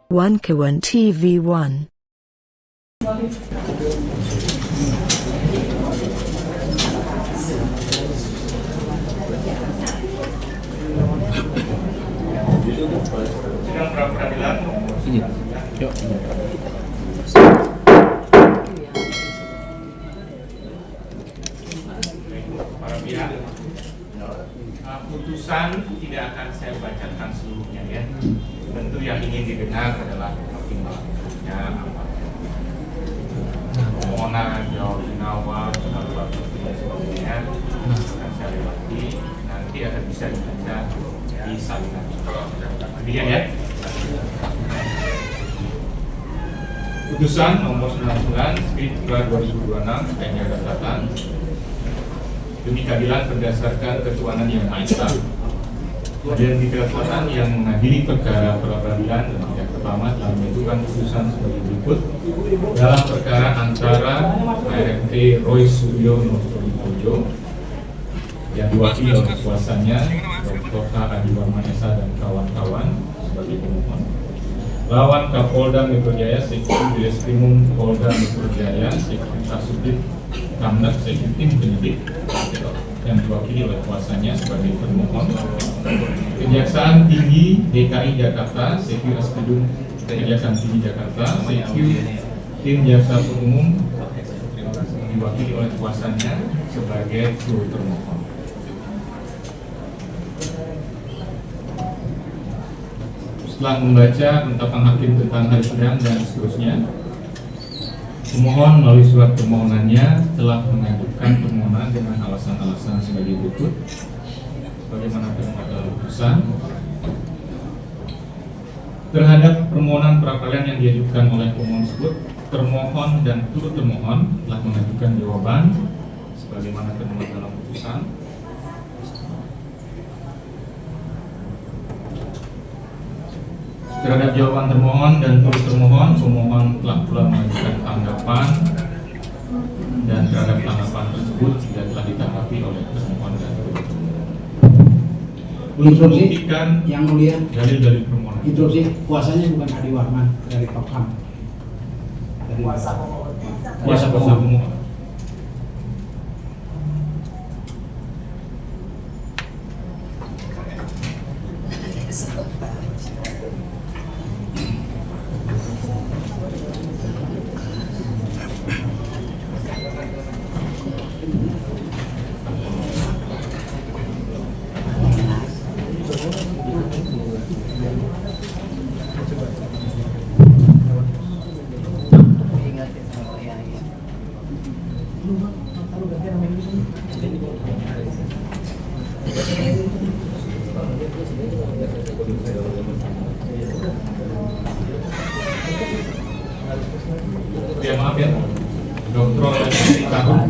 Wankawan TV1. Sidang pra-peradilan. Ini. Yuk. Para pihak, putusan tidak akan saya bacakan seluruhnya ya. Tentu yang ingin didengar adalah pertimbangannya apa. Permohonan, jawab awal, pendapat dan sebagainya akan saya lewati. Nanti akan bisa dibaca di salinan. Demikian ya. Putusan nomor 99/2026 PN Jakarta Selatan demi keadilan berdasarkan ketuhanan yang Maha Esa dan Selatan yang mengadili perkara peradilan dan pihak pertama telah menentukan putusan sebagai berikut dalam perkara antara ART Roy Suryo Notojo yang diwakili oleh kuasanya Dr. H. Adiwarman Esa dan kawan-kawan sebagai pemohon lawan Kapolda Metro Jaya Seksi Direskrimum Polda Metro Jaya Seksi Kasubdit Kamnat Seksi Tim Penyidik yang diwakili oleh kuasanya sebagai termohon Kejaksaan Tinggi DKI Jakarta Seksi Reskrimum Kejaksaan Tinggi Jakarta Seksi Tim Jaksa Umum diwakili oleh kuasanya sebagai turut termohon. Setelah membaca penetapan hakim tentang hari sidang dan seterusnya, pemohon melalui surat permohonannya telah mengajukan permohonan dengan alasan-alasan sebagai berikut. Bagaimana terdapat dalam putusan terhadap permohonan pra-peradilan yang diajukan oleh pemohon tersebut, termohon dan turut termohon telah mengajukan jawaban sebagaimana termuat dalam putusan. Terhadap jawaban termohon dan turut termohon, pemohon telah pula mengajukan tanggapan dan terhadap tanggapan tersebut juga telah ditanggapi oleh termohon dan turut termohon. Untuk membuktikan yang mulia dalil-dalil permohonan. instruksi kuasanya bukan Adiwarman dari Pakham. Dari kuasa pemohon. Ya maaf ya, Dr. Leslie Tahun,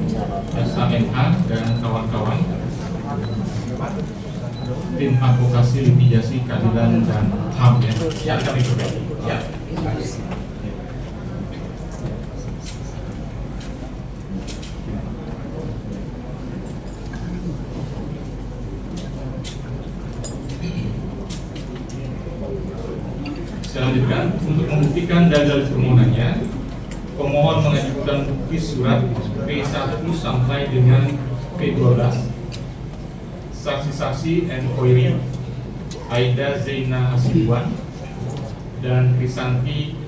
SHMH dan kawan-kawan tim advokasi litigasi keadilan dan HAM ya. Ya kami perbaiki. Ya. Selanjutnya, untuk membuktikan dalil permohonannya, pemohon mengajukan bukti surat P1 sampai dengan P12, saksi-saksi Enkoiri, Aida Zaina Hasibuan, dan Krisanti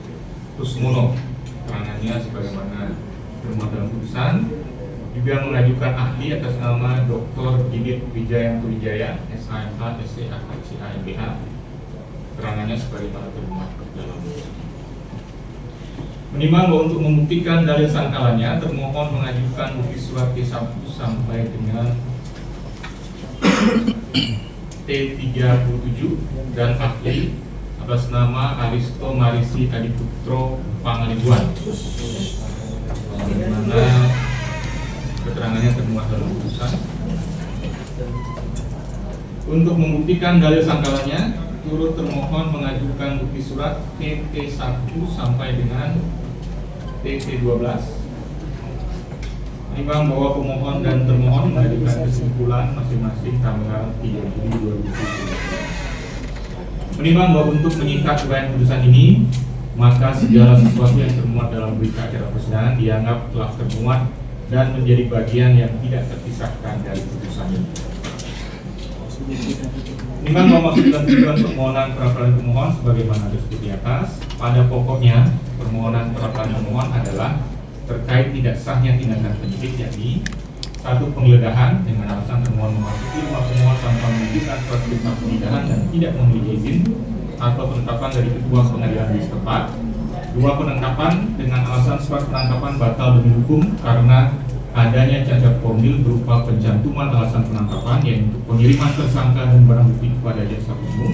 Kusmono, keterangannya sebagaimana termuat dalam putusan, juga mengajukan ahli atas nama Dr. Didit Wijayanto Wijaya, SHMH, SCA, SCA, keterangannya sebagaimana termuat dalam putusan. Menimbang bahwa untuk membuktikan dalil sangkalannya, termohon mengajukan bukti surat T1 sampai dengan T37 dan ahli atas nama Aristo Marisi Adiputro Pangaribuan, di mana keterangannya termuat dalam putusan. Untuk membuktikan dalil sangkalannya, turut termohon mengajukan bukti surat TT1 sampai dengan TT12. Menimbang bahwa pemohon dan termohon mengajukan kesimpulan masing-masing tanggal 3 Juli 2017. Menimbang bahwa untuk menyikat uraian putusan ini, maka segala sesuatu yang termuat dalam berita acara persidangan dianggap telah termuat dan menjadi bagian yang tidak terpisahkan dari putusan ini. Menimbang bahwa maksud dan tujuan permohonan pra-peradilan pemohon sebagaimana disebut di atas, pada pokoknya permohonan pra-peradilan pemohon adalah terkait tidak sahnya tindakan penyidik, yakni satu, penggeledahan dengan alasan termohon memasuki rumah pemohon tanpa menunjukkan surat perintah penggeledahan dan tidak memiliki izin atau penetapan dari ketua pengadilan negeri setempat. Dua, penangkapan dengan alasan surat penangkapan batal demi hukum karena adanya cacat formil berupa pencantuman alasan penangkapan, yaitu pengiriman tersangka dan barang bukti kepada jaksa umum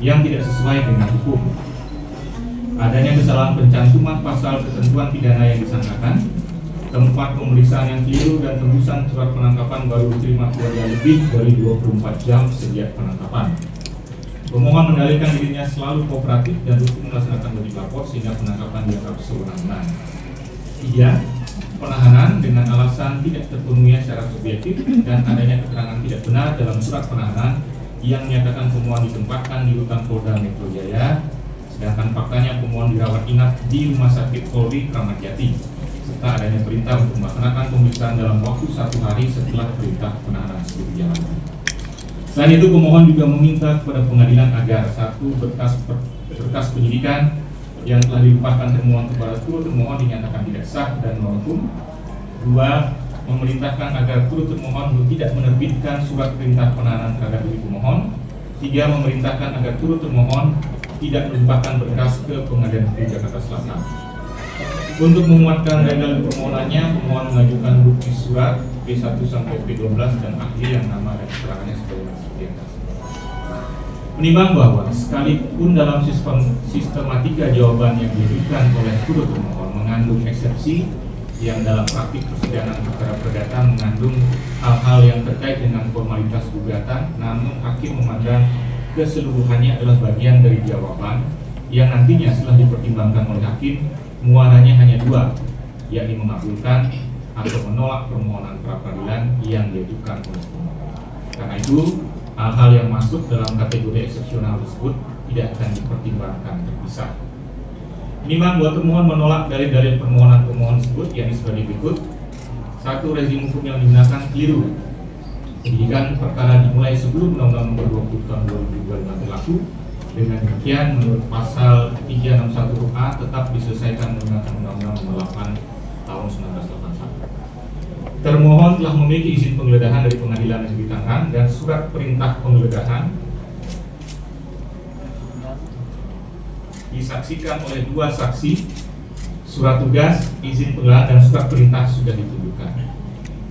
yang tidak sesuai dengan hukum. Adanya kesalahan pencantuman pasal ketentuan pidana yang disangkakan. Keempat, pemeriksaan yang keliru dan tembusan surat penangkapan baru diterima keluarga lebih dari 24 jam sejak penangkapan. Pemohon mendalilkan dirinya selalu kooperatif dan rutin melaksanakan wajib lapor sehingga penangkapan dianggap sewenang-wenang. Tiga, penahanan dengan alasan tidak terpenuhi secara subjektif dan adanya keterangan tidak benar dalam surat penahanan yang menyatakan pemohon ditempatkan di rutan Polda Metro Jaya, sedangkan faktanya pemohon dirawat inap di Rumah Sakit Polri Kramat Jati, serta adanya perintah untuk melaksanakan pemeriksaan dalam waktu 1 hari setelah perintah penahanan tersebut dijalankan. Selain itu, pemohon juga meminta kepada pengadilan agar satu, berkas penyidikan yang telah dilimpahkan termohon kepada turut termohon dinyatakan tidak sah dan non hukum. Dua, memerintahkan agar turut termohon untuk tidak menerbitkan surat perintah penahanan terhadap diri pemohon. Tiga, memerintahkan agar turut termohon tidak melimpahkan berkas ke Pengadilan Negeri Jakarta Selatan. Untuk menguatkan dalil permohonannya, pemohon mengajukan bukti surat P1 sampai P12 dan ahli yang nama dan keterangannya sebagaimana seperti atas. Menimbang bahwa sekalipun dalam sistematika jawaban yang diberikan oleh turut termohon mengandung eksepsi yang dalam praktik persidangan perkara perdata mengandung hal-hal yang terkait dengan formalitas gugatan, namun hakim memandang keseluruhannya adalah bagian dari jawaban yang nantinya setelah dipertimbangkan oleh hakim muaranya hanya dua, yakni mengabulkan atau menolak permohonan pra-peradilan yang diajukan oleh pemohon. Karena itu, hal-hal yang masuk dalam kategori eksepsional tersebut tidak akan dipertimbangkan terpisah. Menimbang bahwa termohon menolak dalil-dalil permohonan pemohon tersebut, yakni sebagai berikut. Satu, rezim hukum yang digunakan keliru. Penyidikan perkara dimulai sebelum Undang-Undang Nomor 20 Tahun 2025 berlaku. Dengan demikian, menurut pasal 361 A tetap diselesaikan menggunakan Undang-Undang Nomor 8 Tahun 1981. Termohon telah memiliki izin penggeledahan dari Pengadilan Negeri Tangerang dan surat perintah penggeledahan disaksikan oleh dua saksi. Surat tugas, izin penggeledahan dan surat perintah sudah ditunjukkan.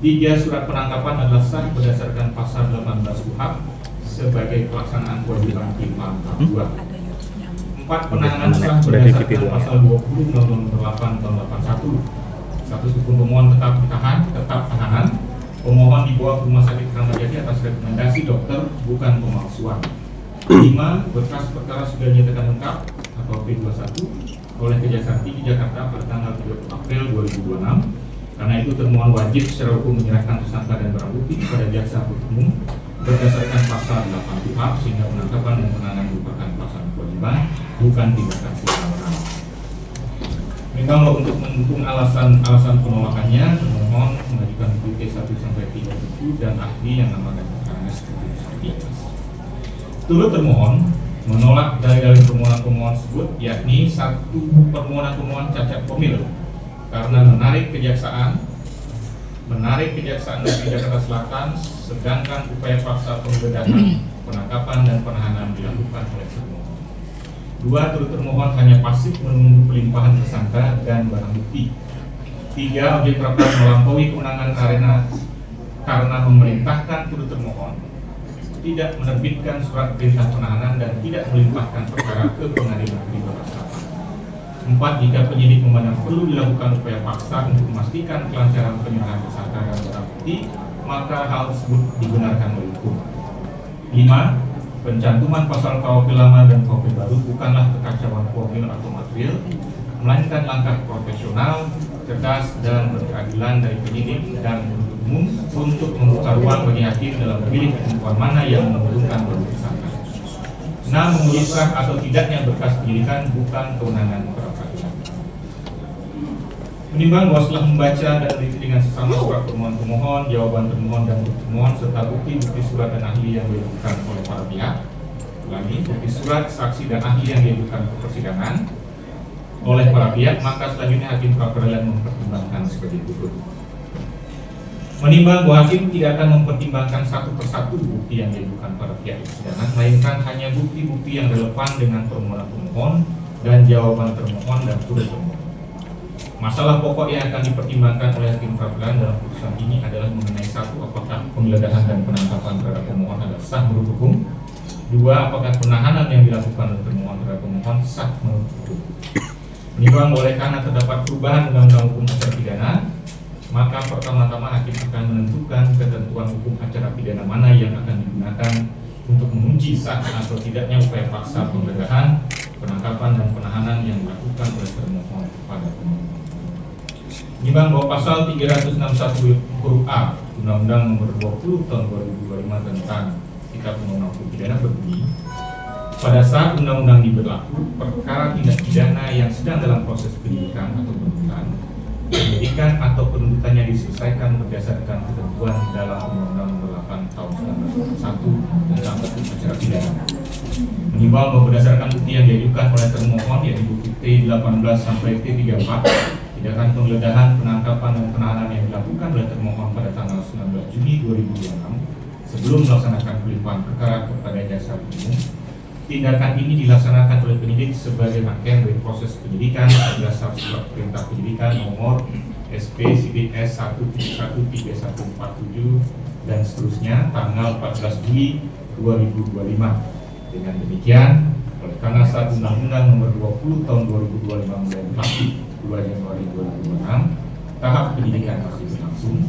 Tiga, surat penangkapan adalah sah berdasarkan pasal 18 KUHP sebagai pelaksanaan kewajiban timah 2. 4, penahanan sah berdasarkan pasal 20 Undang-Undang Nomor 8 Tahun 81. Status hukum pemohon tetap tahanan. Pemohon dibawa ke Rumah Sakit Kramat Jati atas rekomendasi dokter, bukan pemalsuan. 5, berkas perkara sudah dinyatakan lengkap atau P21 oleh Kejaksaan Tinggi Jakarta pada tanggal 30 April 2026. Karena itu termohon wajib secara hukum menyerahkan tersangka dan barang bukti kepada jaksa penuntut umum berdasarkan pasal 8 KUHP, sehingga penangkapan dan penahanan merupakan pelaksanaan kewajiban, bukan tindakan pidana. Memang untuk mendukung alasan penolakannya, termohon mengajukan bukti 1 sampai 37 dan ahli yang nama dan keterangannya seperti atas. Turut termohon menolak dalil permohonan pemohon tersebut, yakni satu, permohonan pemohon cacat formil karena menarik kejaksaan Negeri Jakarta Selatan, sedangkan upaya paksa penggeledahan, penangkapan dan penahanan dilakukan oleh termohon. 2, turut termohon hanya pasif menunggu pelimpahan tersangka dan barang bukti. 3, objek pra-peradilan melampaui kewenangan karena memerintahkan turut termohon tidak menerbitkan surat perintah penahanan dan tidak melimpahkan perkara ke Pengadilan Negeri Jakarta Selatan. 4, jika penyidik memandang perlu dilakukan upaya paksa untuk memastikan kelancaran penyerahan tersangka dan barang bukti, maka hal tersebut dibenarkan oleh hukum. 5, pencantuman pasal KUHP lama dan KUHP baru bukanlah kekacauan formil atau material, melainkan langkah profesional, cerdas dan berkeadilan dari penyidik dan penuntut umum untuk membuka ruang bagi hakim dalam memilih ketentuan mana yang menguntungkan bagi tersangka. menguji sah atau tidaknya berkas penyidikan bukan kewenangan pra peradilan. Menimbang bahwa setelah membaca dan meneliti dengan sesama surat permohonan pemohon, jawaban termohon dan bukti pemohon serta bukti surat dan ahli yang diajukan oleh para pihak, ulangi, bukti surat, saksi dan ahli yang diajukan ke persidangan oleh para pihak, maka selanjutnya hakim pra peradilan mempertimbangkan sebagai berikut. Menimbang bahwa hakim tidak akan mempertimbangkan satu persatu bukti yang diajukan para pihak di persidangan, melainkan hanya bukti-bukti yang relevan dengan permohonan pemohon dan jawaban termohon dan turut termohon. Masalah pokok yang akan dipertimbangkan oleh hakim pra peradilan dalam putusan ini adalah mengenai satu, apakah penggeledahan dan penangkapan terhadap pemohon adalah sah menurut hukum. Dua, apakah penahanan yang dilakukan oleh termohon terhadap pemohon sah menurut hukum. Menimbang oleh karena terdapat perubahan undang-undang hukum acara pidana, maka pertama-tama hakim akan menentukan ketentuan hukum acara pidana mana yang akan digunakan untuk menguji sah atau tidaknya upaya paksa penggeledahan, penangkapan dan penahanan yang dilakukan oleh termohon kepada pemohon. Menimbang bahwa pasal 361 huruf A Undang-Undang Nomor 20 Tahun 2025 tentang Kitab Undang-Undang Hukum Pidana berbunyi, pada saat undang-undang diberlaku, perkara tindak pidana yang sedang dalam proses penyidikan atau penuntutan, penyidikan atau penuntutannya diselesaikan berdasarkan ketentuan dalam Undang-Undang Nomor 8 Tahun 1991 tentang hukum acara pidana. Menimbang bahwa berdasarkan bukti yang diajukan oleh termohon, yaitu bukti T18 sampai T34, tindakan penggeledahan, penangkapan dan penahanan yang dilakukan oleh termohon pada tanggal 19 Juni 2026 sebelum melaksanakan pelimpahan perkara kepada jaksa umum. Tindakan ini dilaksanakan oleh penyidik sebagai rangkaian dari proses penyidikan berdasar surat perintah penyidikan nomor SP/S 1713147 dan seterusnya tanggal 14 Juli 2025. Dengan demikian, oleh karena saat Undang-Undang Nomor 20 Tahun 2025 mulai berlaku 2 Januari 2026, tahap penyidikan masih berlangsung,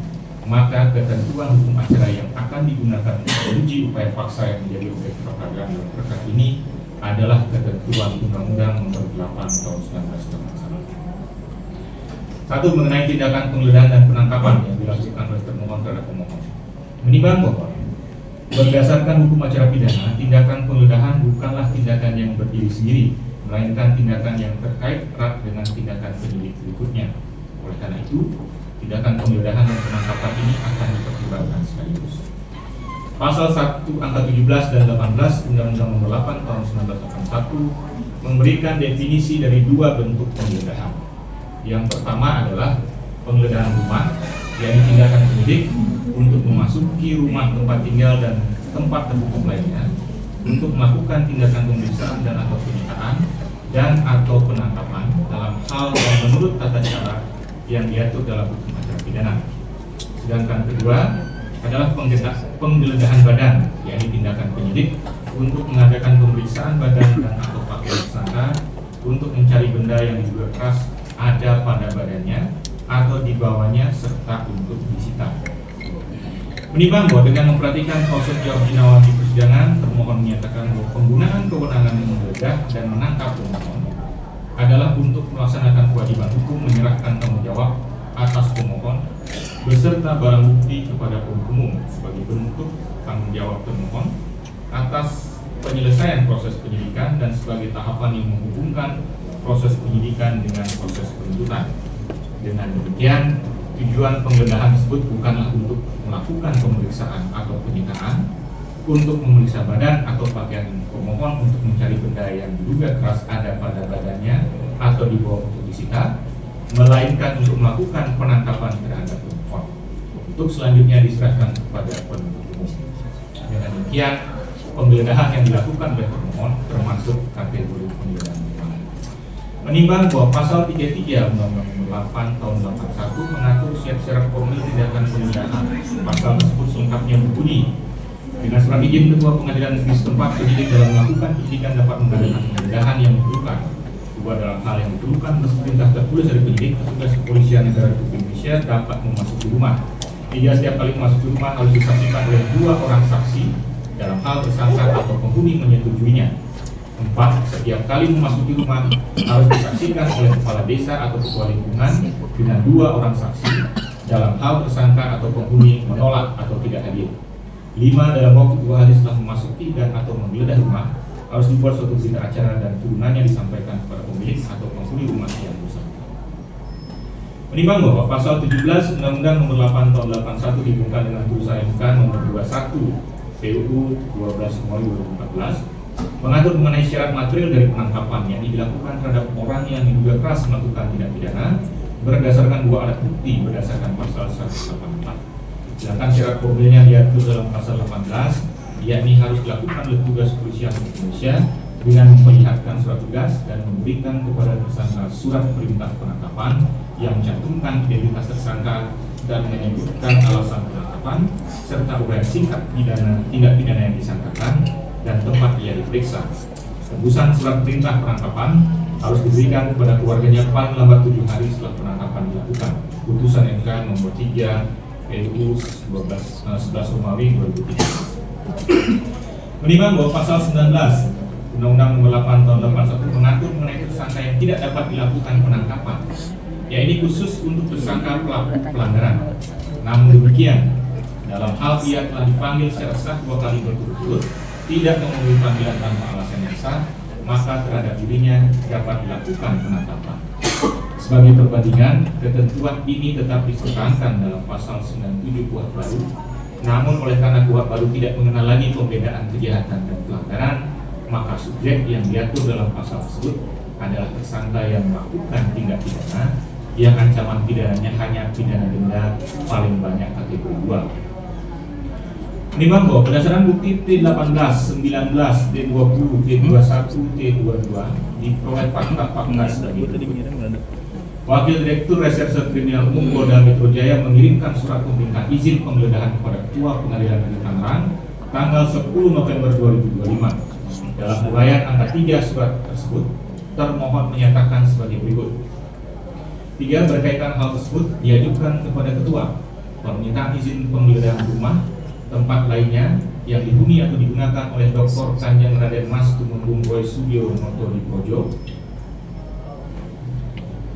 maka ketentuan hukum acara yang akan digunakan untuk menguji upaya paksa yang menjadi objek pra peradilan dalam perkara ini adalah ketentuan Undang-Undang Nomor 8 Tahun 1991. Satu, mengenai tindakan penggeledahan dan penangkapan yang dilakukan oleh termohon terhadap pemohon. Menimbang bahwa berdasarkan hukum acara pidana, tindakan penggeledahan bukanlah tindakan yang berdiri sendiri, melainkan tindakan yang terkait erat dengan tindakan penyidik berikutnya. Oleh karena itu, tindakan penggeledahan dan penangkapan ini akan dipertimbangkan sekaligus. Pasal 1 angka 17 dan 18 Undang-Undang Nomor 8 Tahun 1981 memberikan definisi dari dua bentuk penggeledahan. Yang pertama adalah penggeledahan rumah, yaitu tindakan penyidik untuk memasuki rumah tempat tinggal dan tempat tertutup lainnya untuk melakukan tindakan pemeriksaan dan atau penyitaan dan atau penangkapan dalam hal yang menurut tata cara yang diatur dalam hukum acara pidana. Sedangkan kedua adalah penggeledahan badan, yaitu tindakan penyidik untuk mengadakan pemeriksaan badan dan atau pakaian tersangka untuk mencari benda yang diduga keras ada pada badannya atau di bawahnya serta untuk disita. Menimbang bahwa dengan memperhatikan proses jawab jinawan di persidangan, termohon menyatakan bahwa penggunaan kewenangan menggeledah dan menangkap pemohon adalah untuk melaksanakan kewajiban hukum menyerahkan tanggung jawab atas pemohon beserta barang bukti kepada penuntut umum sebagai bentuk tanggung jawab termohon atas penyelesaian proses penyidikan dan sebagai tahapan yang menghubungkan proses penyidikan dengan proses penuntutan. Dengan demikian, tujuan penggeledahan tersebut bukanlah untuk melakukan pemeriksaan atau penyitaan, untuk memeriksa badan atau pakaian pemohon untuk mencari benda yang diduga keras ada pada badannya atau di bawah untuk disita, melainkan untuk melakukan penangkapan terhadap pemohon untuk selanjutnya diserahkan kepada penuntut umum. Dengan demikian, penggeledahan yang dilakukan oleh pemohon termasuk kategori penggeledahan rumah. Menimbang bahwa pasal 33 Undang-Undang Nomor 8 Tahun 81 mengatur syarat formil tindakan penggeledahan. Pasal tersebut selengkapnya berbunyi, dengan surat izin ketua pengadilan negeri setempat, penyidik dalam melakukan penyidikan dapat mengadakan penggeledahan yang diperlukan. Dua, dalam hal yang diperlukan atas perintah tertulis dari penyidik, petugas kepolisian negara Republik Indonesia dapat memasuki rumah. Tiga, setiap kali memasuki rumah harus disaksikan oleh dua orang saksi dalam hal tersangka atau penghuni menyetujuinya. 4. Setiap kali memasuki rumah harus disaksikan oleh kepala desa atau ketua lingkungan dengan dua orang saksi dalam hal tersangka atau penghuni menolak atau tidak hadir. 5. Dalam waktu 2 hari setelah memasuki dan atau menggeledah rumah harus dibuat suatu berita acara dan turunannya disampaikan kepada pemilik atau penghuni rumah yang bersangkutan. Menimbang bahwa pasal 17 Undang-Undang Nomor 8 Tahun 81 dihubungkan dengan putusan MK Nomor 21 PUU 12/2014 mengatur mengenai syarat material dari penangkapan yang dilakukan terhadap orang yang diduga keras melakukan tindak pidana berdasarkan dua alat bukti berdasarkan pasal 184. Sedangkan syarat formilnya diatur dalam pasal 18, yakni harus dilakukan oleh petugas kepolisian Indonesia dengan memperlihatkan surat tugas dan memberikan kepada tersangka surat perintah penangkapan yang mencantumkan identitas tersangka dan menyebutkan alasan penangkapan serta uraian singkat tindak pidana yang disangkakan dan tempat ia diperiksa. Tembusan surat perintah penangkapan harus diberikan kepada keluarganya paling lambat 7 hari setelah penangkapan dilakukan. Putusan MK Nomor 3 PUU 11 Romawi 2013. Menimbang bahwa pasal 19 Undang-Undang Nomor 8 Tahun 81 mengatur mengenai tersangka yang tidak dapat dilakukan penangkapan, ya ini khusus untuk tersangka pelaku pelanggaran. Namun demikian, dalam hal ia telah dipanggil secara sah 2 kali berturut-turut, tidak memenuhi panggilan tanpa alasan yang sah, maka terhadap dirinya dapat dilakukan penangkapan. Sebagai perbandingan, ketentuan ini tetap disertakan dalam pasal 97 KUHP baru. Namun oleh karena KUHP baru tidak mengenal lagi pembedaan kejahatan dan pelanggaran, maka subjek yang diatur dalam pasal tersebut adalah tersangka yang melakukan tindak pidana yang ancaman pidananya hanya pidana denda paling banyak kategori 2. Menimbang bahwa berdasarkan bukti T18, 19, T20, T21, T22 diperoleh fakta-fakta sebagai berikut. Wakil Direktur Reserse Kriminal Umum Polda Metro Jaya mengirimkan surat permintaan izin penggeledahan kepada Ketua Pengadilan Negeri Tangerang tanggal 10 November 2025. Dalam uraian angka 3 surat tersebut, termohon menyatakan sebagai berikut. 3. Berkaitan hal tersebut diajukan kepada Ketua permintaan izin penggeledahan rumah tempat lainnya yang dihuni atau digunakan oleh Dr. Kanjeng Raden Mas Tumenggung Boy Sugio Noto di Projo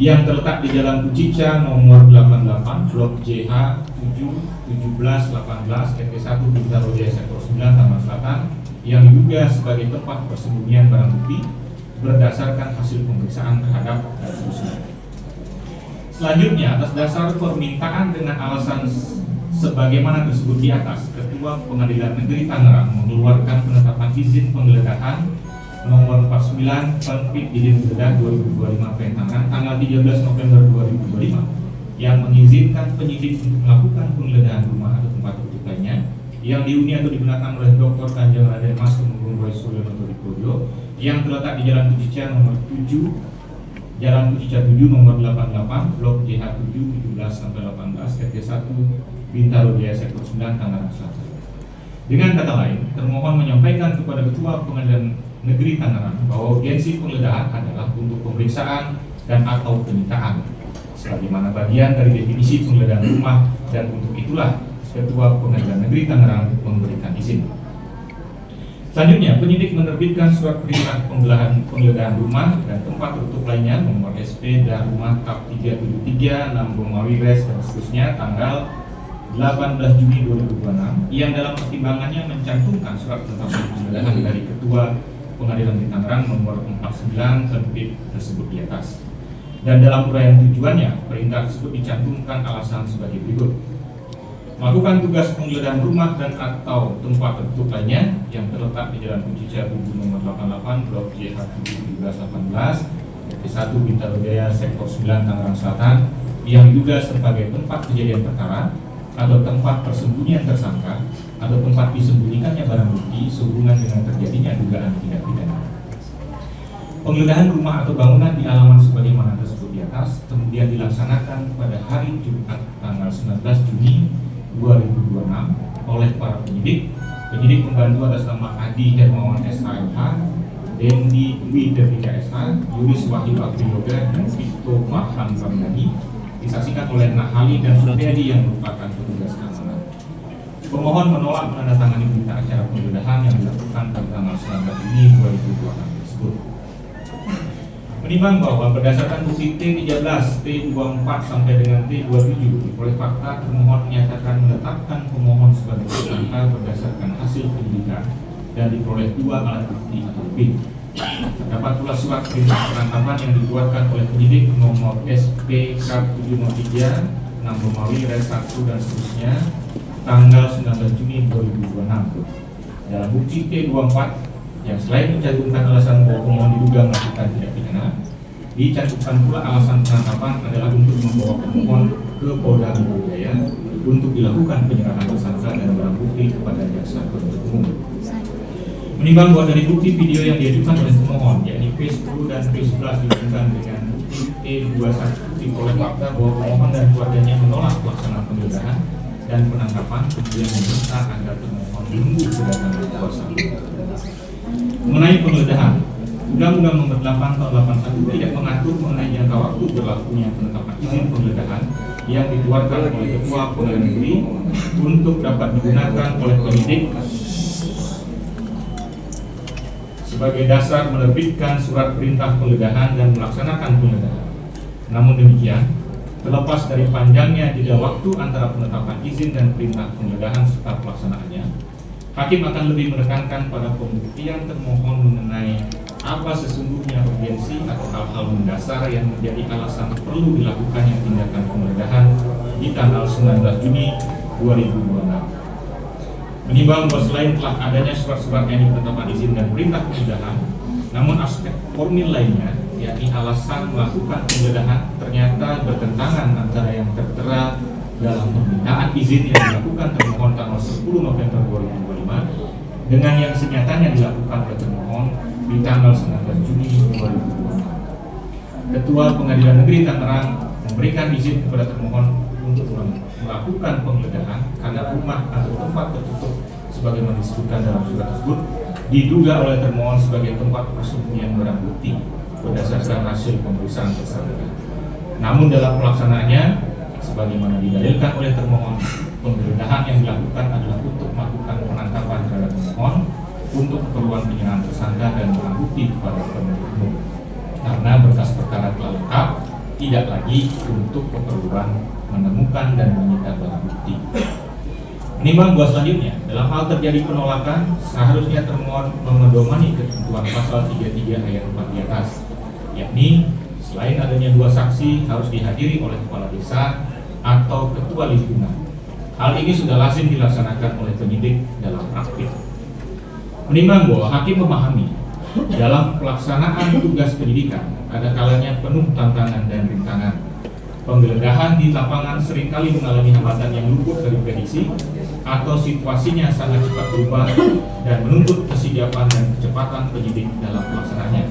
yang terletak di Jalan Kucica nomor 88 Blok JH 7 17 18 RT 1 Bintaro Jaya Sektor 9 Tangerang Selatan yang diduga sebagai tempat persembunyian barang bukti berdasarkan hasil pemeriksaan terhadap dan seterusnya. Selanjutnya, atas dasar permintaan dengan alasan sebagaimana tersebut di atas, Ketua Pengadilan Negeri Tangerang mengeluarkan penetapan izin penggeledahan nomor 49 Penerbit Izin Penggeledahan 2025 PN Tangerang tanggal 13 November 2025 yang mengizinkan penyidik untuk melakukan penggeledahan rumah atau tempat tutup lainnya yang dihuni atau digunakan oleh Dr. Kanjeng Raden Mas Tumenggung Boy Sugio Noto di Projo yang terletak di Jalan Kucica nomor 7 Jalan Kucica 7 nomor 88 Blok JH 7 17 sampai 18 RT 1 Bintaro Jaya Sektor 9 Tangerang Selatan. Dengan kata lain, termohon menyampaikan kepada Ketua Pengadilan Negeri Tangerang bahwa urgensi penggeledahan adalah untuk pemeriksaan dan atau penyitaan sebagaimana bagian dari definisi penggeledahan rumah, dan untuk itulah Ketua Pengadilan Negeri Tangerang memberikan izin. Selanjutnya, penyidik menerbitkan surat perintah penggeledahan rumah dan tempat tertutup lainnya nomor SP dan rumah KAP 373 6 Romawi Res dan seterusnya tanggal 18 Juni 2026 yang dalam pertimbangannya mencantumkan surat penetapan penggeledahan dari Ketua Pengadilan Negeri Tangerang nomor 49 terbit tersebut di atas. Dan dalam uraian tujuannya, perintah tersebut dicantumkan alasan sebagai berikut. Melakukan tugas penggeledahan rumah dan atau tempat tertutup lainnya yang terletak di Jalan Kucica 7 nomor 88 Blok JH 17 18 RT 1 Bintaro Jaya Sektor 9 Tangerang Selatan yang diduga sebagai tempat kejadian perkara atau tempat persembunyian tersangka atau tempat disembunyikannya barang bukti sehubungan dengan terjadinya dugaan tindak pidana. Penggeledahan rumah atau bangunan di alaman sebagaimana tersebut di atas kemudian dilaksanakan pada hari Jumat tanggal 19 Juni 2026 oleh para penyidik pembantu atas nama Adi Hermawan SHMH, Dendi Dwi Devika SH, Yuris Wahyu Apriyoga, dan Vito Farhan Ramdhani disaksikan oleh Nahali dan Supriyadi yang merupakan petugas keamanan. Pemohon menolak menandatangani berita acara penggeledahan yang dilakukan pada tanggal 19 Juni 2026 tersebut. Menimbang bahwa berdasarkan bukti T13, T24 sampai dengan T27 oleh fakta termohon menyatakan menetapkan pemohon sebagai tersangka berdasarkan hasil penyidikan dan diperoleh 2 alat bukti atau lebih. Terdapat pula surat perintah penangkapan yang dikeluarkan oleh penyidik nomor SP K703 6 Romawi Res 1 dan seterusnya tanggal 19 Juni 2026. Dalam bukti P24 yang selain mencantumkan alasan bahwa pemohon diduga melakukan tindak pidana, dicantumkan pula alasan penangkapan adalah untuk membawa pemohon ke Polda Metro Jaya untuk dilakukan penyerahan tersangka dan barang bukti kepada jaksa penuntut umum. Menimbang bahwa dari bukti video yang diajukan oleh pemohon, yakni P10 dan P11 dibandingkan dengan bukti P21, diperoleh fakta bahwa pemohon dan keluarganya menolak pelaksanaan penggeledahan dan penangkapan, kemudian meminta agar pemohon menunggu kedatangan kuasa hukum. Mengenai penggeledahan, Undang-Undang Nomor 8 Tahun 81 tidak mengatur mengenai jangka waktu berlakunya penetapan izin penggeledahan yang dikeluarkan oleh Ketua Pengadilan Negeri untuk dapat digunakan oleh penyidik sebagai dasar menerbitkan surat perintah penggeledahan dan melaksanakan penggeledahan. Namun demikian, terlepas dari panjangnya jeda waktu antara penetapan izin dan perintah penggeledahan serta pelaksanaannya, hakim akan lebih menekankan pada pembuktian termohon mengenai apa sesungguhnya urgensi atau hal-hal mendasar yang menjadi alasan perlu dilakukannya tindakan penggeledahan di tanggal 19 Juni 2026. Menimbang bahwa selain telah adanya surat-surat yang penetapan izin dan perintah penggeledahan, namun aspek formil lainnya, yakni alasan melakukan penggeledahan, ternyata bertentangan antara yang tertera dalam permintaan izin yang dilakukan termohon tanggal 10 November 2025 dengan yang senyatanya dilakukan oleh termohon di tanggal 19 Juni 2025. Ketua Pengadilan Negeri Tangerang memberikan izin kepada termohon untuk melakukan penggeledahan karena rumah atau tempat tertutup sebagaimana disebutkan dalam surat tersebut diduga oleh termohon sebagai tempat persembunyian barang bukti berdasarkan hasil pemeriksaan tersangka. Namun dalam pelaksanaannya, sebagaimana didalilkan oleh termohon, penggeledahan yang dilakukan adalah untuk melakukan penangkapan terhadap termohon untuk keperluan penyerahan tersangka dan barang bukti kepada penuntut umum. Karena berkas perkara telah lengkap, tidak lagi untuk keperluan menemukan dan menyita barang bukti. Menimbang bahwa selanjutnya, dalam hal terjadi penolakan, seharusnya termohon memedomani ketentuan pasal 33 ayat 4 di atas, yakni selain adanya 2 saksi harus dihadiri oleh kepala desa atau ketua lingkungan. Hal ini sudah lazim dilaksanakan oleh penyidik dalam praktik. Menimbang bahwa hakim memahami dalam pelaksanaan tugas penyidikan ada kalanya penuh tantangan dan rintangan. Penggeledahan di lapangan seringkali mengalami hambatan yang luput dari prediksi atau situasinya sangat cepat berubah dan menuntut kesigapan dan kecepatan penyidik dalam pelaksanaannya,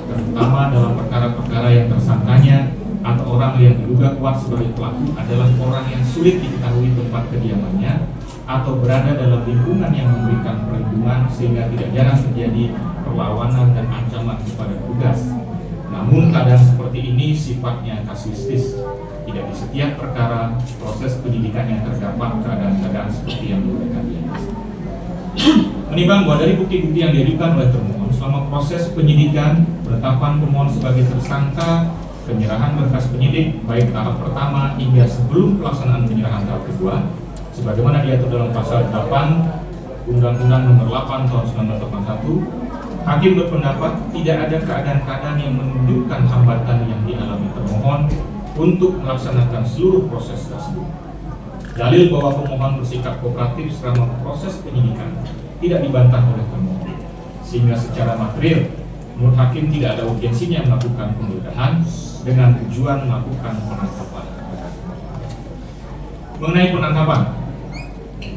terutama dalam perkara-perkara yang tersangkanya atau orang yang diduga kuat sebagai pelaku adalah orang yang sulit diketahui tempat kediamannya atau berada dalam lingkungan yang memberikan perlindungan sehingga tidak jarang terjadi perlawanan dan ancaman kepada petugas. Namun keadaan seperti ini sifatnya kasuistis. Tidak di setiap perkara proses penyidikan yang terdapat keadaan-keadaan seperti yang diuraikan di atas. Menimbang bahwa dari bukti-bukti yang diajukan oleh termohon selama proses penyidikan, penetapan pemohon sebagai tersangka, penyerahan berkas penyidik baik tahap pertama hingga sebelum pelaksanaan penyerahan tahap kedua, sebagaimana diatur dalam pasal 8 Undang-Undang Nomor 8 Tahun 1981, hakim berpendapat tidak ada keadaan-keadaan yang menunjukkan hambatan yang dialami termohon untuk melaksanakan seluruh proses tersebut. Dalil bahwa pemohon bersikap kooperatif selama proses penyidikan tidak dibantah oleh termohon, sehingga secara material menurut hakim tidak ada urgensinya melakukan penggeledahan dengan tujuan melakukan penangkapan. Mengenai penangkapan,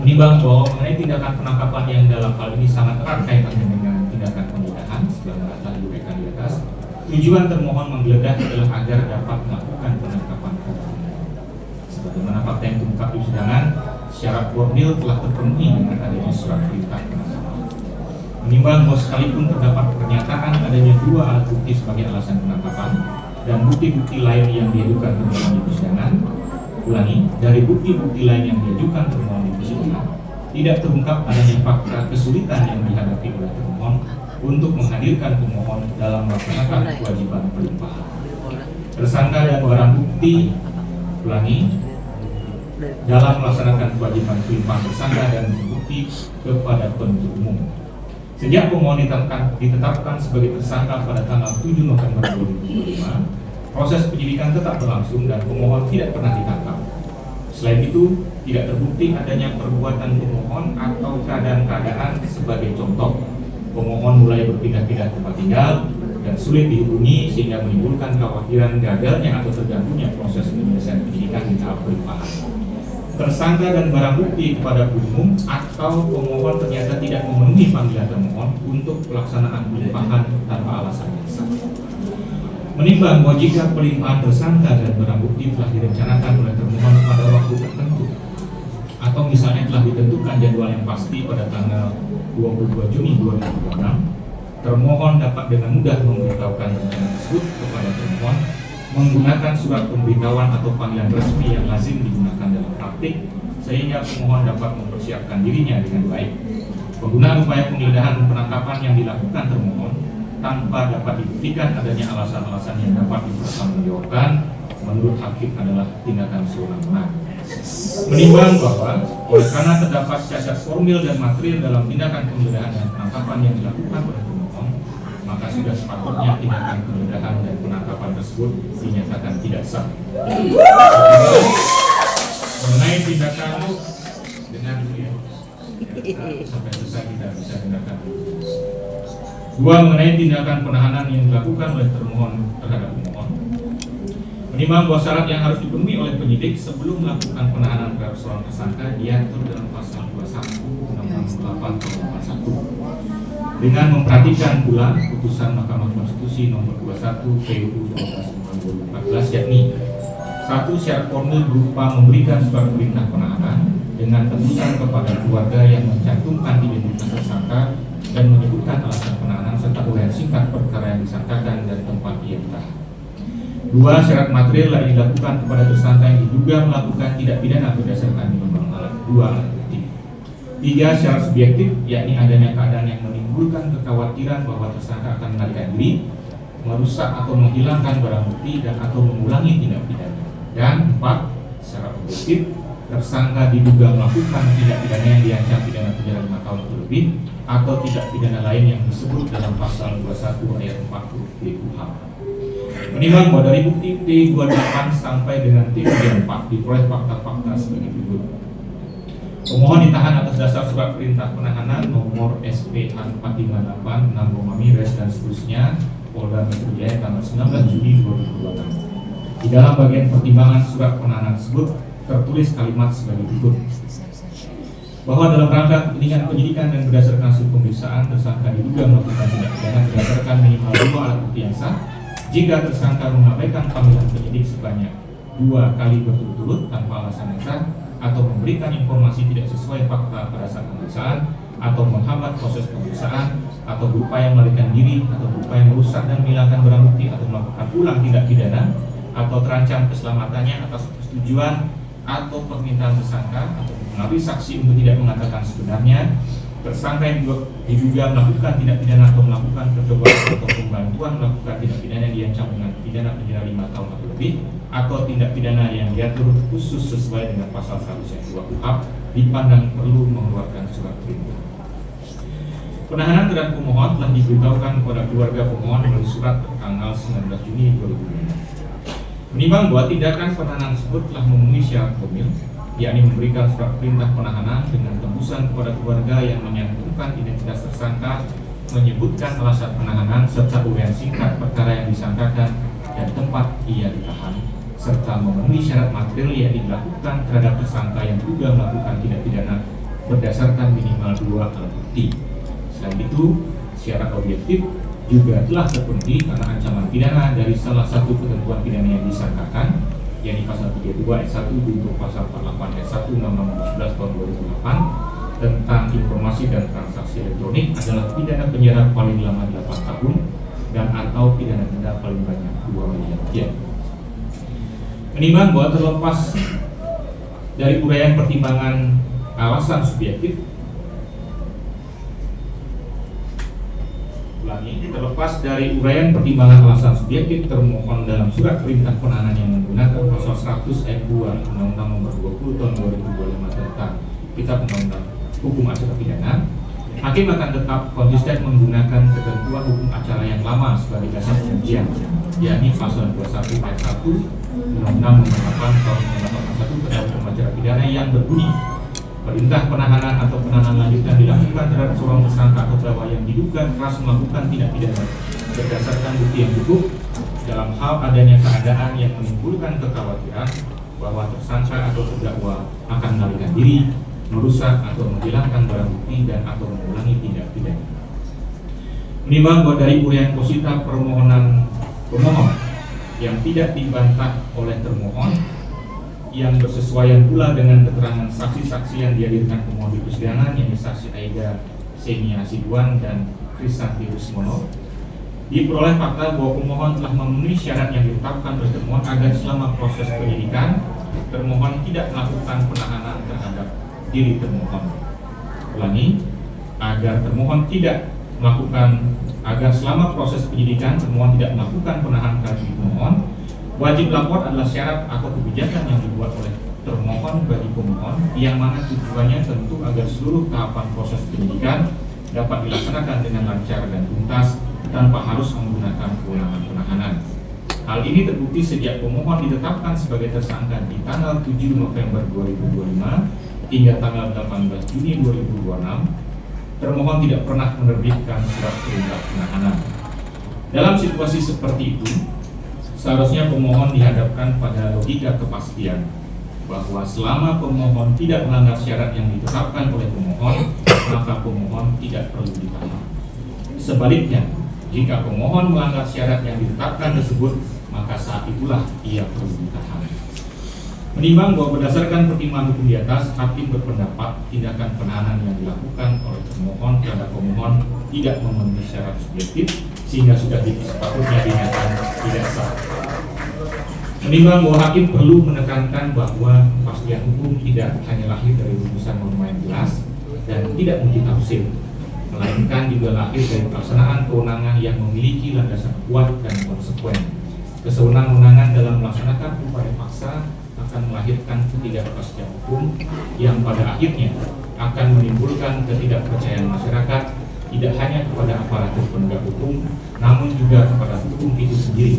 menimbang bahwa mengenai tindakan penangkapan yang dalam hal ini sangat erat kaitannya dengan tindakan penggeledahan sebagaimana telah diuraikan di atas, tujuan termohon menggeledah adalah agar dapat melakukan penangkapan. Sebagaimana fakta yang terungkap di persidangan, syarat formil telah terpenuhi dengan adanya surat perintah penangkapan. Menimbang bahwa sekalipun terdapat pernyataan adanya 2 alat bukti sebagai alasan penangkapan dan bukti-bukti lain yang diajukan termohon di persidangan, ulangi, dari bukti-bukti lain yang diajukan termohon di persidangan, tidak terungkap adanya fakta kesulitan yang dihadapi oleh termohon untuk menghadirkan pemohon dalam melaksanakan kewajiban pelimpahan. Tersangka dan barang bukti, ulangi, dalam melaksanakan kewajiban pelimpahan tersangka dan bukti kepada penuntut umum. Sejak pemohon ditetapkan sebagai tersangka pada tanggal 7 November 2025, proses penyidikan tetap berlangsung dan pemohon tidak pernah ditangkap. Selain itu, tidak terbukti adanya perbuatan pemohon atau keadaan-keadaan sebagai contoh. Pemohon mulai berpindah-pindah tempat tinggal dan sulit dihubungi sehingga menimbulkan kekhawatiran gagalnya atau terganggunya proses penyelesaian penyidikan di tahap pelimpahan. Tersangka dan barang bukti kepada umum atau pemohon ternyata tidak memenuhi panggilan termohon untuk pelaksanaan pelimpahan tanpa alasan yang sah. Menimbang bahwa jika pelimpahan tersangka dan barang bukti telah direncanakan oleh termohon pada waktu tertentu atau misalnya telah ditentukan jadwal yang pasti pada tanggal 22 Juni 2026, termohon dapat dengan mudah memberitahukan rencana tersebut kepada termohon menggunakan surat pemberitahuan atau panggilan resmi yang lazim digunakan dalam praktik, sehingga pemohon dapat mempersiapkan dirinya dengan baik. Penggunaan upaya penggeledahan dan penangkapan yang dilakukan termohon tanpa dapat dibuktikan adanya alasan-alasan yang dapat dipertanggungjawabkan menurut hakim adalah tindakan sewenang-wenang. Menimbang bahwa oleh karena terdapat cacat formil dan material dalam tindakan penggeledahan dan penangkapan yang dilakukan oleh termohon, maka sudah sepatutnya tindakan penggeledahan dan penangkapan tersebut dinyatakan tidak sah. Mengenai tindakan dengan sampai selesai kita bisa dengarkan. Dua, mengenai tindakan penahanan yang dilakukan oleh termohon terhadap pemohon. Menimbang bahwa syarat yang harus dipenuhi oleh penyidik sebelum melakukan penahanan terhadap seorang tersangka diatur dalam pasal 21 Undang-Undang 8 dengan memperhatikan pula putusan Mahkamah Konstitusi nomor 21 PUU 12/2014, yakni satu, syarat formil berupa memberikan surat perintah penahanan dengan tembusan kepada keluarga yang mencantumkan identitas tersangka dan menyebutkan alasan penahanan serta uraian singkat perkara yang disangkakan dan tempat ia ditahan. Dua, syarat material yang dilakukan kepada tersangka yang diduga melakukan tindak pidana berdasarkan Undang-Undang alat 2 alat bukti. Tiga, syarat subjektif, yakni adanya keadaan yang menimbulkan kekhawatiran bahwa tersangka akan melarikan diri, merusak atau menghilangkan barang bukti dan atau mengulangi tindak pidana. Dan empat, secara objektif, tersangka diduga melakukan tindak pidana yang diancam pidana penjara 5 tahun atau lebih atau tindak pidana lain yang disebut dalam pasal 21 ayat 40 KUHP. Menimbang bahwa dari bukti T28 sampai dengan T34 diperoleh fakta-fakta sebagai berikut. Pemohon ditahan atas dasar surat perintah penahanan nomor SPH 458 6 Mires dan seterusnya Polda Metro Jaya tanggal 19 Juni 2026. Di dalam bagian pertimbangan surat penahanan tersebut tertulis kalimat sebagai berikut, bahwa dalam rangka kepentingan penyidikan dan berdasarkan hasil pemeriksaan tersangka diduga melakukan tindak pidana berdasarkan minimal 2 alat bukti yang sah jika tersangka mengabaikan panggilan penyidik sebanyak 2 kali berturut-turut tanpa alasan yang sah atau memberikan informasi tidak sesuai fakta pada saat pemeriksaan atau menghambat proses pemeriksaan atau berupaya melarikan diri atau berupaya merusak dan menghilangkan barang bukti atau melakukan ulang tindak pidana atau terancam keselamatannya atas persetujuan atau permintaan tersangka atau mengawi saksi untuk tidak mengatakan sebenarnya. Tersangka yang diduga melakukan tindak pidana atau melakukan percobaan atau pembantuan melakukan tindak pidana yang diancam dengan pidana penjara 5 tahun atau lebih atau tindak pidana yang diatur khusus sesuai dengan pasal 102 KUHP dipandang perlu mengeluarkan surat perintah. Penahanan terhadap pemohon telah diberitahukan kepada keluarga pemohon melalui surat tanggal 19 Juni 2005. Menimbang bahwa tindakan penahanan tersebut telah memenuhi syarat formil, yakni memberikan surat perintah penahanan dengan tembusan kepada keluarga yang menyantumkan identitas tersangka, menyebutkan alasan penahanan serta uraian singkat perkara yang disangkakan dan tempat ia ditahan, serta memenuhi syarat material yang dilakukan terhadap tersangka yang diduga melakukan tindak pidana berdasarkan minimal 2 alat bukti. Selain itu, syarat objektif juga telah terpenuhi karena ancaman pidana dari salah satu ketentuan pidana yang disangkakan, yakni pasal 32 ayat 1 junto pasal 48 ayat 1 Undang-Undang 11 tahun 2008 tentang informasi dan transaksi elektronik adalah pidana penjara paling lama 8 tahun dan atau pidana denda paling banyak 2 miliar rupiah. Menimbang bahwa terlepas dari uraian pertimbangan alasan subjektif, terlepas dari uraian pertimbangan alasan subjektif termohon dalam surat perintah penahanan yang menggunakan pasal 100 ayat 2 Undang-Undang nomor 20 tahun 2025 tentang Kitab Undang-Undang Hukum Acara Pidana Hakim akan tetap konsisten menggunakan ketentuan hukum acara yang lama sebagai dasar pengujian, yakni pasal 21 ayat 1 Undang-Undang Nomor 8 Tahun 1981 tentang hukum acara pidana yang berbunyi, perintah penahanan atau penahanan lanjutan dilakukan terhadap seorang tersangka atau terdakwa yang diduga keras melakukan tindak pidana berdasarkan bukti yang cukup dalam hal adanya keadaan yang menimbulkan kekhawatiran bahwa tersangka atau terdakwa akan melarikan diri, merusak atau menghilangkan barang bukti dan atau mengulangi tindak pidana. Menimbang bahwa dari uraian posita permohonan pemohon yang tidak dibantah oleh termohon, yang bersesuaian pula dengan keterangan saksi-saksi yang dihadirkan pemohon di persidangan, yaitu saksi Aida Xenia Siduan dan Krisanti Rusmono, diperoleh fakta bahwa pemohon telah memenuhi syarat yang ditetapkan oleh termohon agar selama proses penyidikan termohon tidak melakukan penahanan terhadap diri termohon. Ulangi, agar selama proses penyidikan termohon tidak melakukan penahanan terhadap diri termohon, wajib lapor adalah syarat atau kebijakan yang dibuat oleh termohon bagi pemohon, yang mana tujuannya tentu agar seluruh tahapan proses penyidikan dapat dilaksanakan dengan lancar dan tuntas tanpa harus menggunakan kewenangan penahanan. Hal ini terbukti sejak pemohon ditetapkan sebagai tersangka di tanggal 7 November 2025 hingga tanggal 18 Juni 2026, termohon tidak pernah menerbitkan surat perintah penahanan. Dalam situasi seperti itu, seharusnya pemohon dihadapkan pada logika kepastian bahwa selama pemohon tidak melanggar syarat yang ditetapkan oleh pemohon, maka pemohon tidak perlu ditahan. Sebaliknya, jika pemohon melanggar syarat yang ditetapkan tersebut, maka saat itulah ia perlu ditahan. Menimbang bahwa berdasarkan pertimbangan hukum di atas, hakim berpendapat tindakan penahanan yang dilakukan oleh termohon terhadap pemohon tidak memenuhi syarat subjektif, sehingga sudah sepatutnya dinyatakan tidak sah. Menimbang bahwa hakim perlu menekankan bahwa kepastian hukum tidak hanya lahir dari rumusan norma yang jelas dan tidak multitafsir, melainkan juga lahir dari pelaksanaan kewenangan yang memiliki landasan kuat dan konsekuen. Kesewenang-wenangan dalam melaksanakan upaya paksa akan melahirkan ketidakpastian hukum yang pada akhirnya akan menimbulkan ketidakpercayaan masyarakat tidak hanya kepada aparatur penegak hukum, namun juga kepada hukum itu sendiri.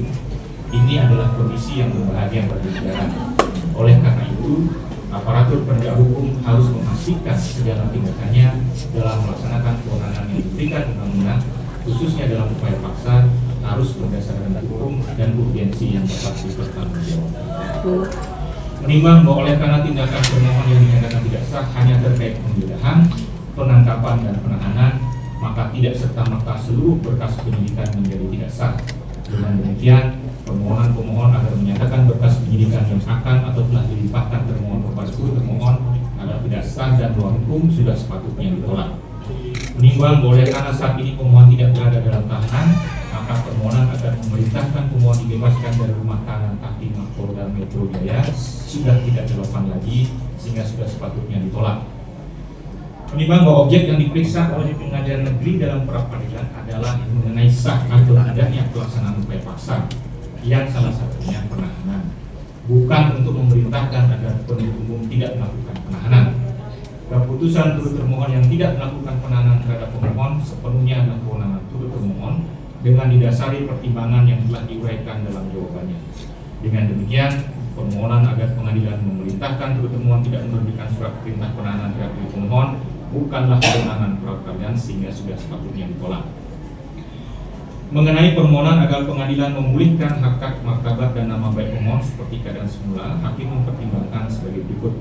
Ini adalah kondisi yang berbahaya bagi negara. Oleh karena itu, aparatur penegak hukum harus memastikan segala tindakannya dalam melaksanakan kewenangan yang diberikan undang-undang, khususnya dalam upaya paksa, harus berdasarkan hukum dan urgensi yang dapat dipertanggungjawabkan. Menimbang bahwa oleh karena tindakan pemohon yang dinyatakan tidak sah hanya terkait penggeledahan, penangkapan dan penahanan, maka tidak serta-merta seluruh berkas penyidikan menjadi tidak sah. Dengan demikian, permohonan pemohon agar menyatakan berkas penyidikan yang akan atau telah dilimpahkan termohon kepada seluruh termohon agar tidak sah dan luar hukum sudah sepatutnya ditolak. Menimbang bahwa oleh karena saat ini pemohon tidak berada dalam tahanan, maka permohonan agar memerintahkan pemohon dibebaskan dari rumah tahanan Tahti Polda Metro Jaya sudah tidak relevan lagi, sehingga sudah sepatutnya ditolak. Menimbang bahwa objek yang diperiksa oleh pengadilan negeri dalam pra-peradilan adalah mengenai sah atau tidaknya pelaksanaan upaya paksa, yang salah satunya penahanan, bukan untuk memerintahkan agar penuntut umum tidak melakukan penahanan. Keputusan turut termohon yang tidak melakukan penahanan terhadap pemohon sepenuhnya adalah kewenangan turut termohon dengan didasari pertimbangan yang telah diuraikan dalam jawabannya. Dengan demikian, permohonan agar pengadilan memerintahkan turut termohon tidak menerbitkan surat perintah penahanan terhadap pemohon bukanlah kewenangan pra-peradilan, sehingga sudah sepatutnya ditolak. Mengenai permohonan agar pengadilan memulihkan harkat, martabat dan nama baik pemohon seperti keadaan semula, hakim mempertimbangkan sebagai berikut.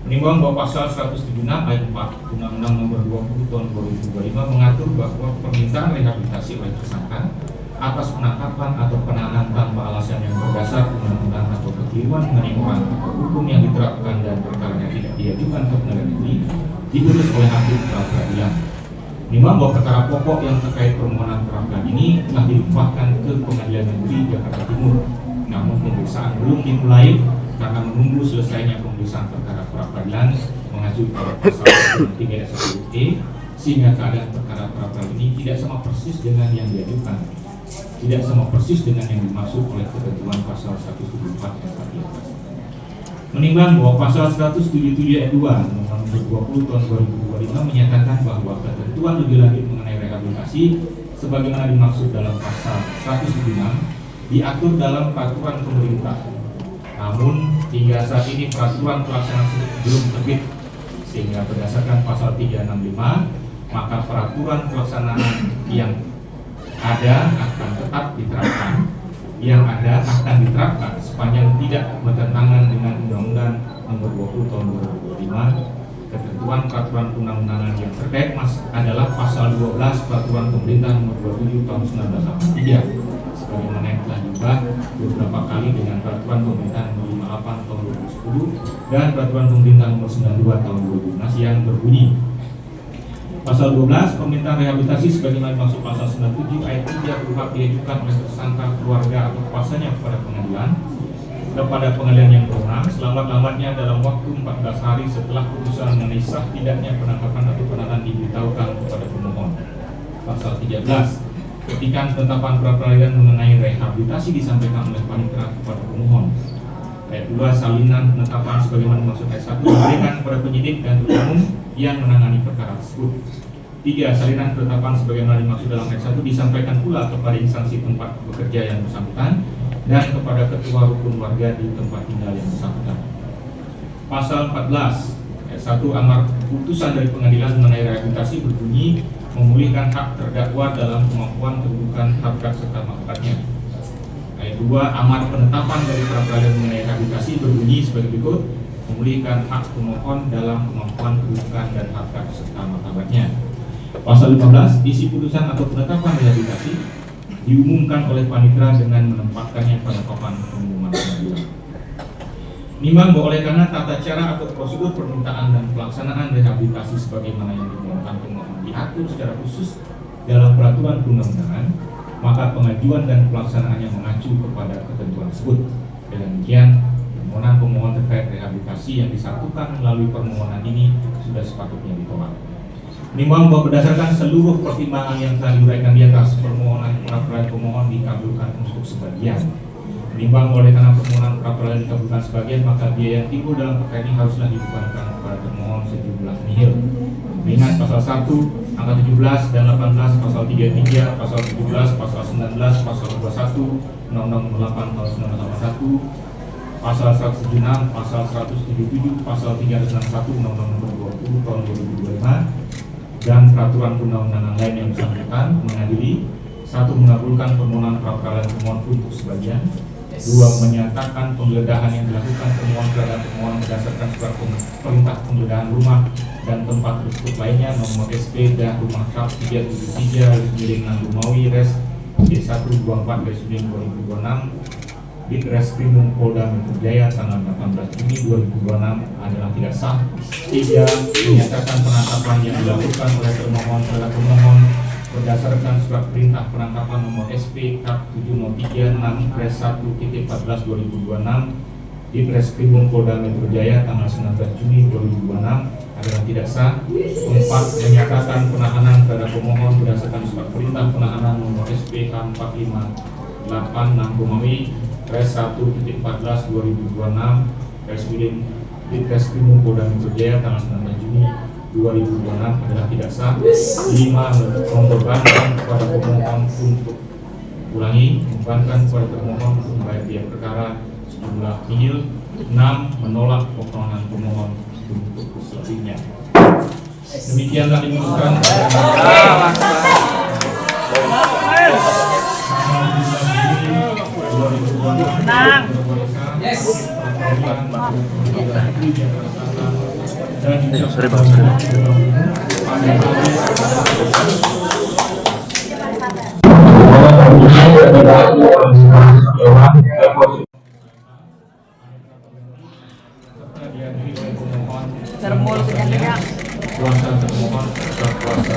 Menimbang bahwa pasal 176 ayat 4 Undang-Undang Nomor 20 Tahun 2025 mengatur bahwa permintaan rehabilitasi oleh tersangka atas penangkapan atau penahanan tanpa alasan yang berdasar undang-undang atau kekeliruan mengenai orang atau hukum yang diterapkan dan perkaranya tidak diajukan ke pengadilan negeri diurus oleh hakim pra-peradilan. Menimbang bahwa perkara pokok yang terkait permohonan pra-peradilan ini telah dilimpahkan ke Pengadilan Negeri Jakarta Timur, namun pemeriksaan belum dimulai karena menunggu selesainya pemeriksaan perkara pra-peradilan mengacu pada pasal 3 ayat 1 E, sehingga keadaan perkara pra-peradilan ini tidak sama persis dengan yang diajukan, tidak sama persis dengan yang dimaksud oleh ketentuan pasal 174 ayat 4 di atas. Menimbang bahwa pasal 177 ayat 2 Undang-Undang Nomor 20 Tahun 2025 menyatakan bahwa ketentuan lebih lanjut mengenai rehabilitasi sebagaimana dimaksud dalam pasal 176 diatur dalam peraturan pemerintah. Namun hingga saat ini peraturan pelaksanaan belum terbit, sehingga berdasarkan pasal 365 maka peraturan pelaksanaan yang ada akan tetap diterapkan, sepanjang tidak bertentangan dengan Undang-Undang Nomor 20 Tahun 2025. Ketentuan peraturan undang-undangan yang terkait adalah pasal 12 Peraturan Pemerintah Nomor 27 Tahun 1983, sebagaimana yang telah diubah beberapa kali dengan Peraturan Pemerintah Nomor 58 Tahun 2010 dan Peraturan Pemerintah Nomor 92 Tahun 2012 yang berbunyi: Pasal 12, permintaan rehabilitasi sebagaimana dimaksud pasal 97 ayat 3 berhak diajukan oleh tersangka, keluarga atau kuasanya kepada pengadilan yang berwenang selamat-lamatnya dalam waktu 14 hari setelah putusan mengenai sah tidaknya penangkapan atau penahanan diberitahukan kepada pemohon. Pasal 13, ketika penetapan pra-peradilan mengenai rehabilitasi disampaikan oleh panitera kepada pemohon. Ayat 2, salinan penetapan sebagaimana dimaksud ayat 1 diberikan kepada penyidik dan umum yang menangani perkara tersebut. 3, salinan penetapan sebagaimana dimaksud dalam ayat 1 disampaikan pula kepada instansi tempat bekerja yang bersangkutan dan kepada ketua rukun warga di tempat tinggal yang bersangkutan. Pasal 14 ayat 1 amar putusan dari pengadilan mengenai rehabilitasi berbunyi memulihkan hak terdakwa dalam kemampuan kedudukan, harkat serta martabatnya. Ayat 2 amar penetapan dari pra-peradilan mengenai rehabilitasi berbunyi sebagai berikut: memulihkan hak pemohon dalam kemampuan kedudukan dan harkat serta martabatnya. Pasal 15 isi putusan atau penetapan rehabilitasi diumumkan oleh panitera dengan menempatkannya pada papan pengumuman pengadilan. Nimbang bahwa oleh karena tata cara atau prosedur permintaan dan pelaksanaan rehabilitasi sebagaimana yang dimohonkan pemohon diatur secara khusus dalam peraturan perundang-undangan, maka pengajuan dan pelaksanaannya mengacu kepada ketentuan tersebut. Dengan demikian, permohonan pemohon terkait rehabilitasi yang disatukan melalui permohonan ini sudah sepatutnya ditolak. Nimbang bahwa berdasarkan seluruh pertimbangan yang telah diuraikan di atas, permohonan pra-peradilan pemohon dikabulkan untuk sebagian. Nimbang oleh karena permohonan pra-peradilan dikabulkan sebagian, maka biaya yang timbul dalam perkara ini haruslah dibebankan kepada termohon sejumlah nihil. Mengingat pasal 1 angka 17 dan 18, pasal 33, pasal 17, pasal 19, pasal 21 Undang-Undang Nomor 8 Tahun 1981, pasal 176, pasal 177, pasal 361 Undang-Undang Nomor 20 Tahun 2025 dan peraturan undang-undangan lain yang bersangkutan mengadili: 1. Mengabulkan permohonan pra-peradilan pemohon untuk sebagian. 2. Menyatakan penggeledahan yang dilakukan pemohon terhadap pemohon berdasarkan surat perintah penggeledahan rumah dan tempat tersebut lainnya nomor SP dan rumah KAP 373 Rumawi Res D124/2026 Ditreskrimum Polda Metro Jaya tanggal 18 Juni 2026 adalah tidak sah. 3. Menyatakan penangkapan yang dilakukan oleh termohon terhadap pemohon berdasarkan surat perintah penangkapan nomor SP KAP 736/1/14/2026 Ditreskrimum Polda Metro Jaya tanggal 19 Juni 2026 adalah tidak sah. 4. Menyatakan penahanan terhadap pemohon berdasarkan surat perintah penahanan nomor SP K458 Rumawi Res 1/14/2026 Presiden Ditreskrimum Polda Metro Jaya tanggal 19 Juni 2026 adalah tidak sah. 5. Membebankan kepada pemohon untuk membebankan kepada termohon untuk membayar biaya perkara sejumlah nihil. 6. Menolak permohonan pemohon untuk selebihnya. Demikianlah diputuskan Sorry Bang, Termul kenyang-kenyang. kuasa termohon serta kuasa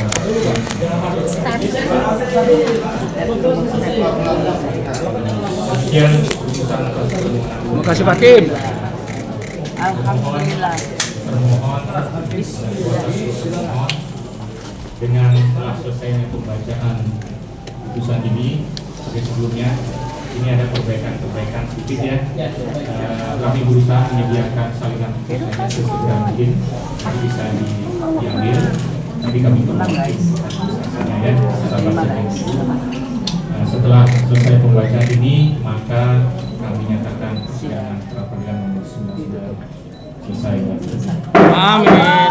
sekian putusan atas permohonan. terima kasih Pak Kim. Alhamdulillah. Termohon dengan telah selesainya pembacaan putusan ini seperti sebelumnya ini ada perbaikan sedikit ya. Kami berusaha menyediakan salinan putusannya sesegera mungkin, nanti bisa diambil. Tapi kami perlu ya, setelah selesai pembacaan ini, maka kami nyatakan persidangan pra-peradilan nomor 99 selesai. Amin.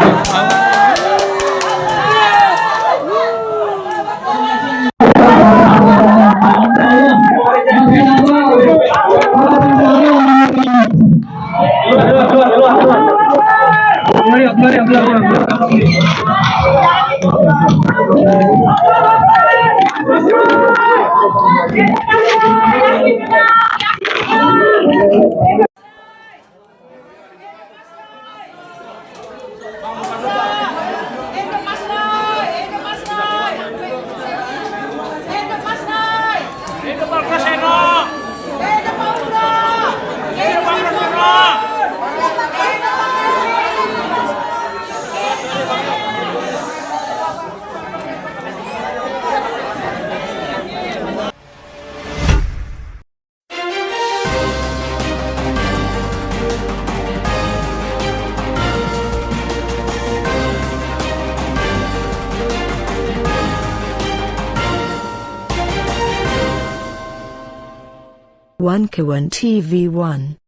One Kawan TV 1